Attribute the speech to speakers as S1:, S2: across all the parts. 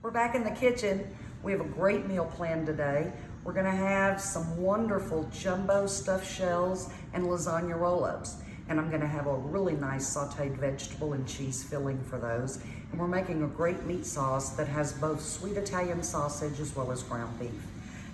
S1: We're back in the kitchen. We have a great meal planned today. We're gonna have some wonderful jumbo stuffed shells and lasagna roll-ups. And I'm gonna have a really nice sauteed vegetable and cheese filling for those. And we're making a great meat sauce that has both sweet Italian sausage as well as ground beef.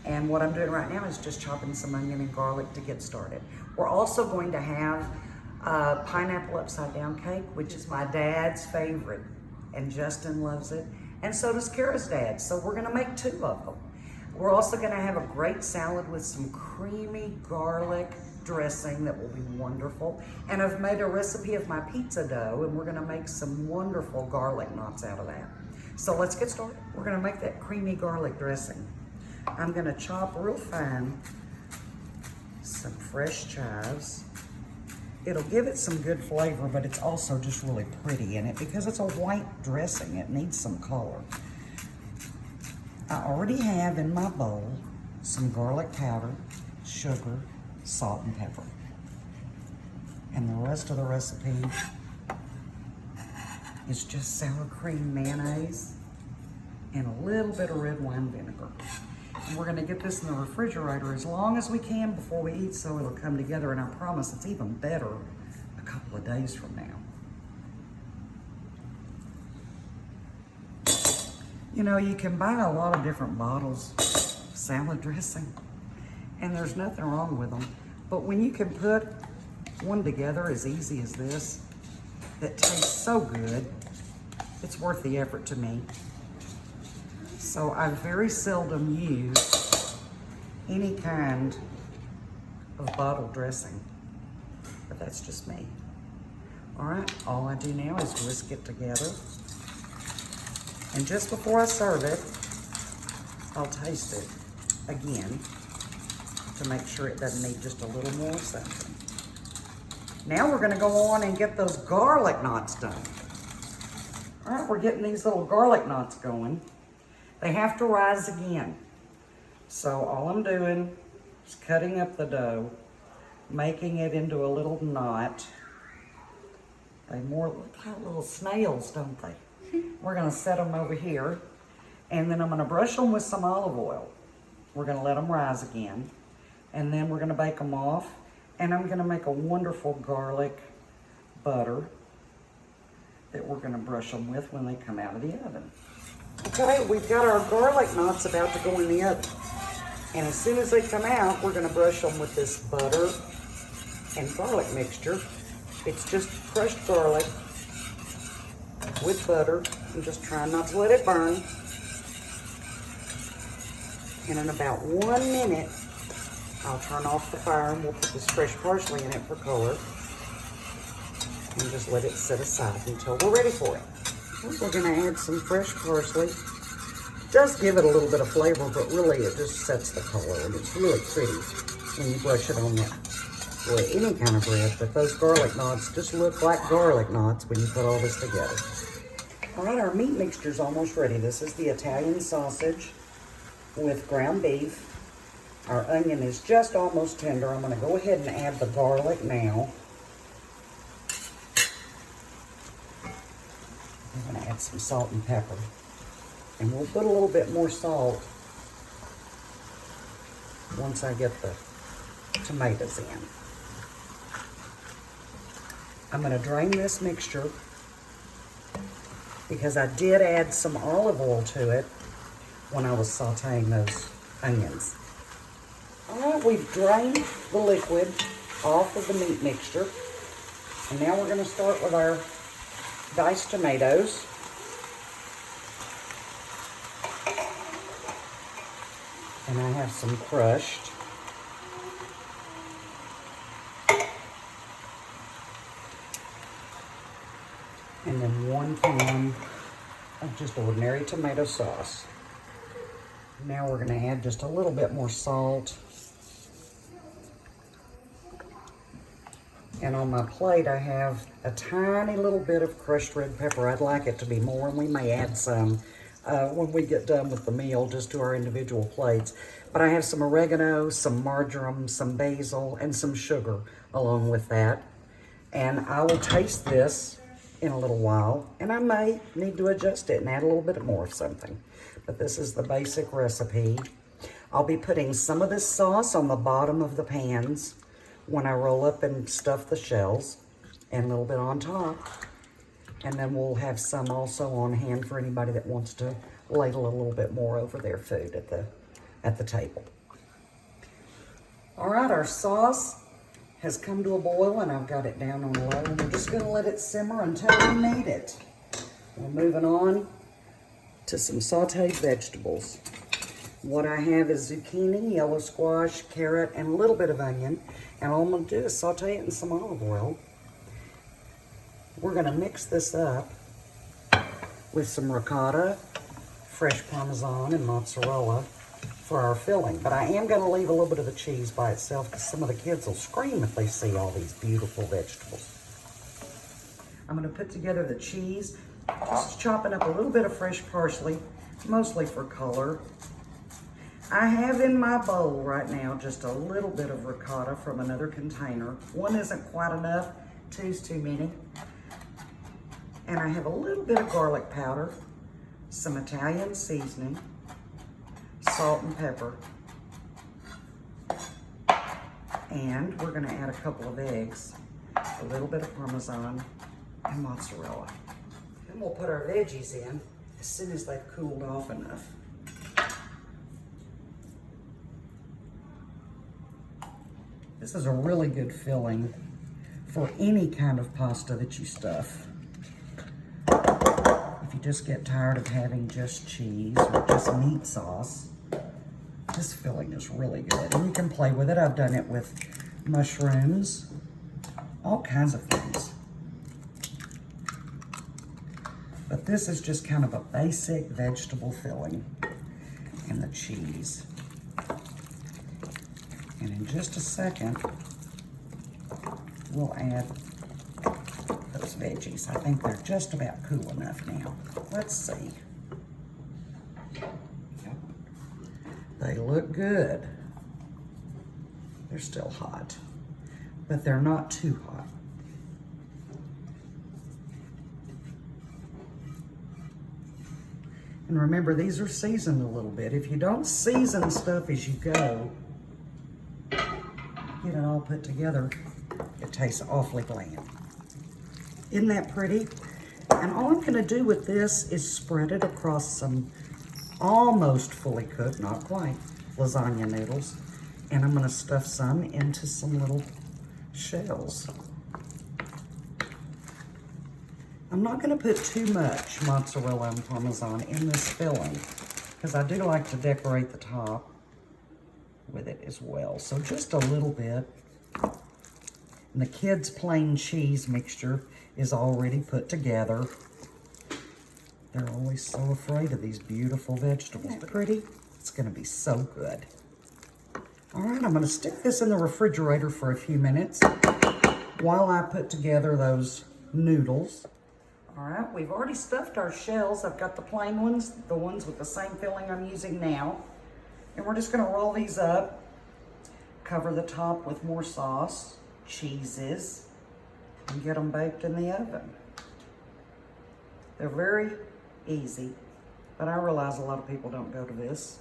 S1: And what I'm doing right now is just chopping some onion and garlic to get started. We're also going to have pineapple upside down cake, which is my dad's favorite. And Justin loves it. And so does Kara's dad, so we're gonna make 2 of them. We're also gonna have a great salad with some creamy garlic dressing that will be wonderful. And I've made a recipe of my pizza dough, and we're gonna make some wonderful garlic knots out of that. So let's get started. We're gonna make that creamy garlic dressing. I'm gonna chop real fine some fresh chives. It'll give it some good flavor, but it's also just really pretty in it because it's a white dressing. It needs some color. I already have in my bowl some garlic powder, sugar, salt, and pepper. And the rest of the recipe is just sour cream mayonnaise and a little bit of red wine vinegar. And we're gonna get this in the refrigerator as long as we can before we eat so it'll come together, and I promise it's even better a couple of days from now. You know, you can buy a lot of different bottles of salad dressing, and there's nothing wrong with them. But when you can put one together as easy as this, that tastes so good, it's worth the effort to me. So I very seldom use any kind of bottle dressing, but that's just me. All right, all I do now is whisk it together. And just before I serve it, I'll taste it again to make sure it doesn't need just a little more something. Now we're gonna go on and get those garlic knots done. All right, we're getting these little garlic knots going. They have to rise again. So all I'm doing is cutting up the dough, making it into a little knot. They more look like little snails, don't they? We're gonna set them over here, and then I'm gonna brush them with some olive oil. We're gonna let them rise again, and then we're gonna bake them off, and I'm gonna make a wonderful garlic butter that we're gonna brush them with when they come out of the oven. Okay, we've got our garlic knots about to go in the oven. And as soon as they come out, we're gonna brush them with this butter and garlic mixture. It's just crushed garlic with butter. I'm just trying not to let it burn. And in about 1 minute, I'll turn off the fire and we'll put this fresh parsley in it for color. And just let it sit aside until we're ready for it. We're gonna add some fresh parsley. It does give it a little bit of flavor, but really it just sets the color, and it's really pretty when you brush it on any kind of bread. But those garlic knots just look like garlic knots when you put all this together. All right, our meat mixture's almost ready. This is the Italian sausage with ground beef. Our onion is just almost tender. I'm gonna go ahead and add the garlic now. I'm gonna add some salt and pepper. And we'll put a little bit more salt once I get the tomatoes in. I'm gonna drain this mixture because I did add some olive oil to it when I was sauteing those onions. All right, we've drained the liquid off of the meat mixture. And now we're gonna start with our diced tomatoes. And I have some crushed. And then 1 can of just ordinary tomato sauce. Now we're gonna add just a little bit more salt. And on my plate, I have a tiny little bit of crushed red pepper. I'd like it to be more, and we may add some when we get done with the meal, just to our individual plates. But I have some oregano, some marjoram, some basil, and some sugar along with that. And I will taste this in a little while, and I may need to adjust it and add a little bit more of something. But this is the basic recipe. I'll be putting some of this sauce on the bottom of the pans when I roll up and stuff the shells, and a little bit on top. And then we'll have some also on hand for anybody that wants to ladle a little bit more over their food at the table. All right, our sauce has come to a boil, and I've got it down on low, and we're just gonna let it simmer until we need it. We're moving on to some sauteed vegetables. What I have is zucchini, yellow squash, carrot, and a little bit of onion, and all I'm gonna do is saute it in some olive oil. We're gonna mix this up with some ricotta, fresh Parmesan, and mozzarella for our filling. But I am gonna leave a little bit of the cheese by itself because some of the kids will scream if they see all these beautiful vegetables. I'm gonna put together the cheese, just chopping up a little bit of fresh parsley, mostly for color. I have in my bowl right now just a little bit of ricotta from another container. One isn't quite enough, two's too many. And I have a little bit of garlic powder, some Italian seasoning, salt and pepper. And we're gonna add a couple of eggs, a little bit of Parmesan, and mozzarella. Then we'll put our veggies in as soon as they've cooled off enough. This is a really good filling for any kind of pasta that you stuff. If you just get tired of having just cheese or just meat sauce, this filling is really good. And you can play with it. I've done it with mushrooms, all kinds of things. But this is just kind of a basic vegetable filling and the cheese. And in just a second, we'll add those veggies. I think they're just about cool enough now. Let's see. Yep. They look good. They're still hot, but they're not too hot. And remember, these are seasoned a little bit. If you don't season stuff as you go, get it all put together, it tastes awfully bland. Isn't that pretty? And all I'm gonna do with this is spread it across some almost fully cooked, not quite, lasagna noodles. And I'm gonna stuff some into some little shells. I'm not gonna put too much mozzarella and Parmesan in this filling because I do like to decorate the top with it as well. So just a little bit. And the kids' plain cheese mixture is already put together. They're always so afraid of these beautiful vegetables. Isn't that pretty? It's gonna be so good. All right, I'm gonna stick this in the refrigerator for a few minutes while I put together those noodles. All right, we've already stuffed our shells. I've got the plain ones, the ones with the same filling I'm using now. And we're just gonna roll these up, cover the top with more sauce, cheeses, and get them baked in the oven. They're very easy, but I realize a lot of people don't go to this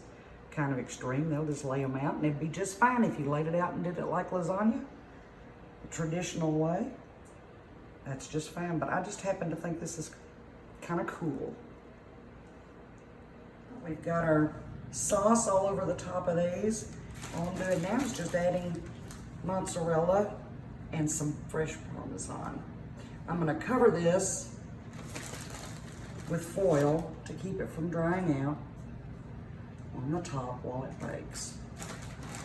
S1: kind of extreme. They'll just lay them out, and it'd be just fine if you laid it out and did it like lasagna, the traditional way. That's just fine, but I just happen to think this is kind of cool. We've got our sauce all over the top of these. All I'm doing now is just adding mozzarella and some fresh Parmesan. I'm gonna cover this with foil to keep it from drying out on the top while it bakes.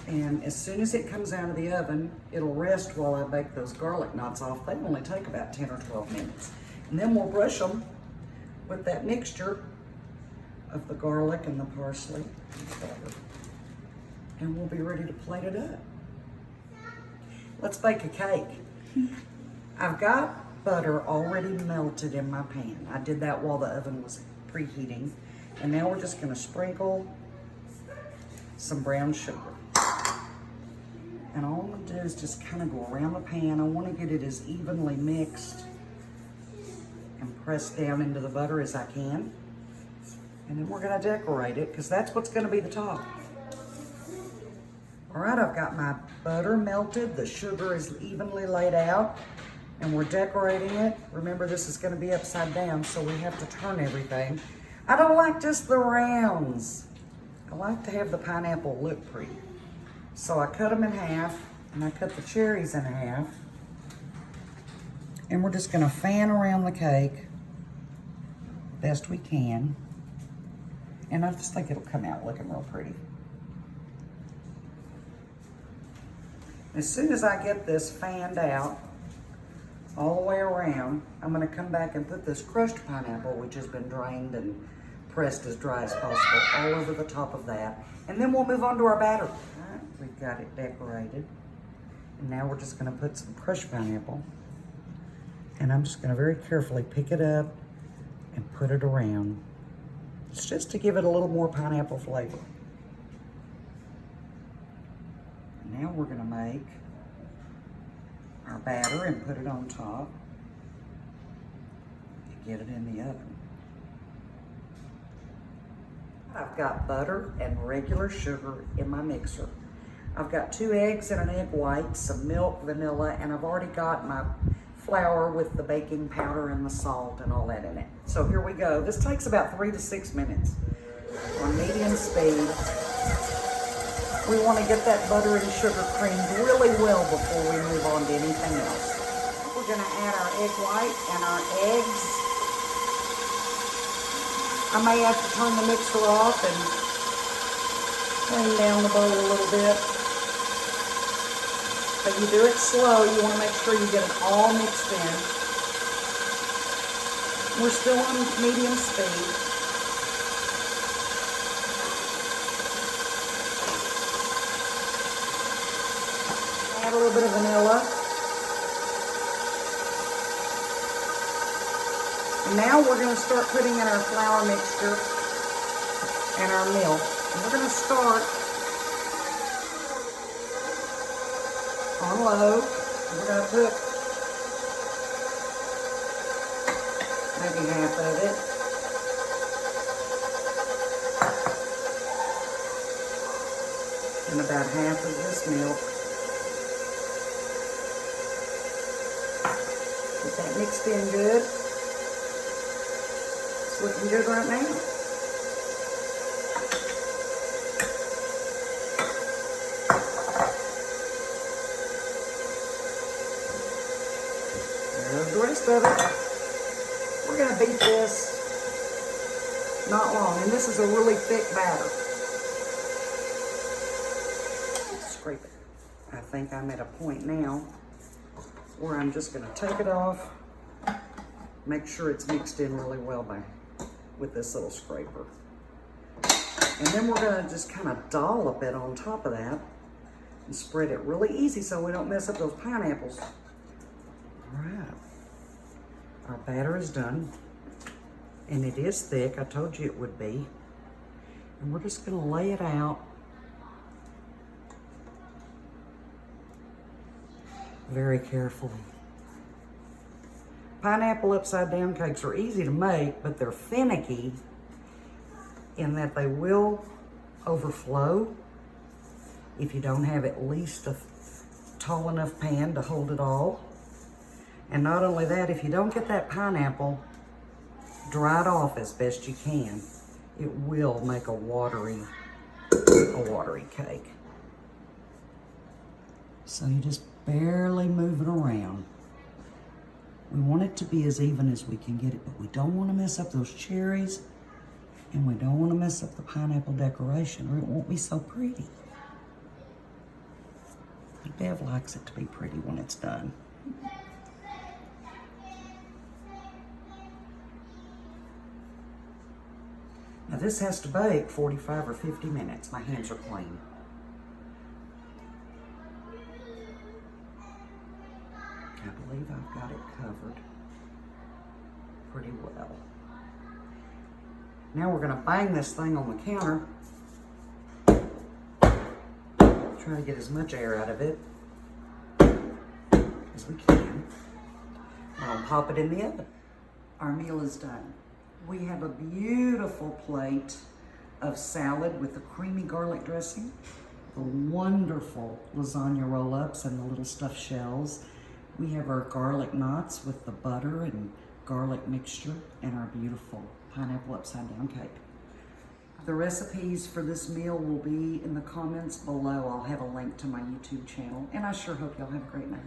S1: And as soon as it comes out of the oven, it'll rest while I bake those garlic knots off. They only take about 10 or 12 minutes. And then we'll brush them with that mixture of the garlic and the parsley and butter. And we'll be ready to plate it up. Let's bake a cake. I've got butter already melted in my pan. I did that while the oven was preheating. And now we're just gonna sprinkle some brown sugar. And all I'm gonna do is just kind of go around the pan. I wanna get it as evenly mixed and press down into the butter as I can. And then we're gonna decorate it because that's what's gonna be the top. All right, I've got my butter melted. The sugar is evenly laid out and we're decorating it. Remember, this is gonna be upside down, so we have to turn everything. I don't like just the rounds. I like to have the pineapple look pretty. So I cut them in half and I cut the cherries in half. And we're just gonna fan around the cake best we can. And I just think it'll come out looking real pretty. As soon as I get this fanned out all the way around, I'm gonna come back and put this crushed pineapple, which has been drained and pressed as dry as possible, all over the top of that. And then we'll move on to our batter. All right, we've got it decorated. And now we're just gonna put some crushed pineapple. And I'm just gonna very carefully pick it up and put it around. It's just to give it a little more pineapple flavor. Now we're gonna make our batter and put it on top and get it in the oven. I've got butter and regular sugar in my mixer. I've got 2 eggs and an egg white, some milk, vanilla, and I've already got my flour with the baking powder and the salt and all that in it. So here we go. This takes about 3 to 6 minutes on medium speed. We want to get that butter and sugar creamed really well before we move on to anything else. We're going to add our egg white and our eggs. I may have to turn the mixer off and clean down the bowl a little bit. But you do it slow. You want to make sure you get it all mixed in. We're still on medium speed. Add a little bit of vanilla. And now we're going to start putting in our flour mixture and our milk. And we're going to start on low. We're going to put maybe half of it. And about half of this milk. Get that mixed in good. It's looking good right now. There's the rest of it. We're going to beat this not long, and this is a really thick batter. Scrape it. I think I'm at a point now where I'm just going to take it off, make sure it's mixed in really well with this little scraper. And then we're going to just kind of dollop it on top of that and spread it really easy so we don't mess up those pineapples. All right, our batter is done, and it is thick. I told you it would be. And we're just going to lay it out very carefully. Pineapple upside down cakes are easy to make, but they're finicky in that they will overflow if you don't have at least a tall enough pan to hold it all. And not only that, if you don't get that pineapple dried off as best you can, it will make a watery cake. So you just barely move it around. We want it to be as even as we can get it, but we don't want to mess up those cherries, and we don't want to mess up the pineapple decoration, or it won't be so pretty. Bev likes it to be pretty when it's done. Now this has to bake 45 or 50 minutes. My hands are clean. I believe I've got it covered pretty well. Now we're going to bang this thing on the counter. Try to get as much air out of it as we can. I'll pop it in the oven. Our meal is done. We have a beautiful plate of salad with the creamy garlic dressing, the wonderful lasagna roll-ups and the little stuffed shells. We have our garlic knots with the butter and garlic mixture, and our beautiful pineapple upside down cake. The recipes for this meal will be in the comments below. I'll have a link to my YouTube channel, and I sure hope y'all have a great night.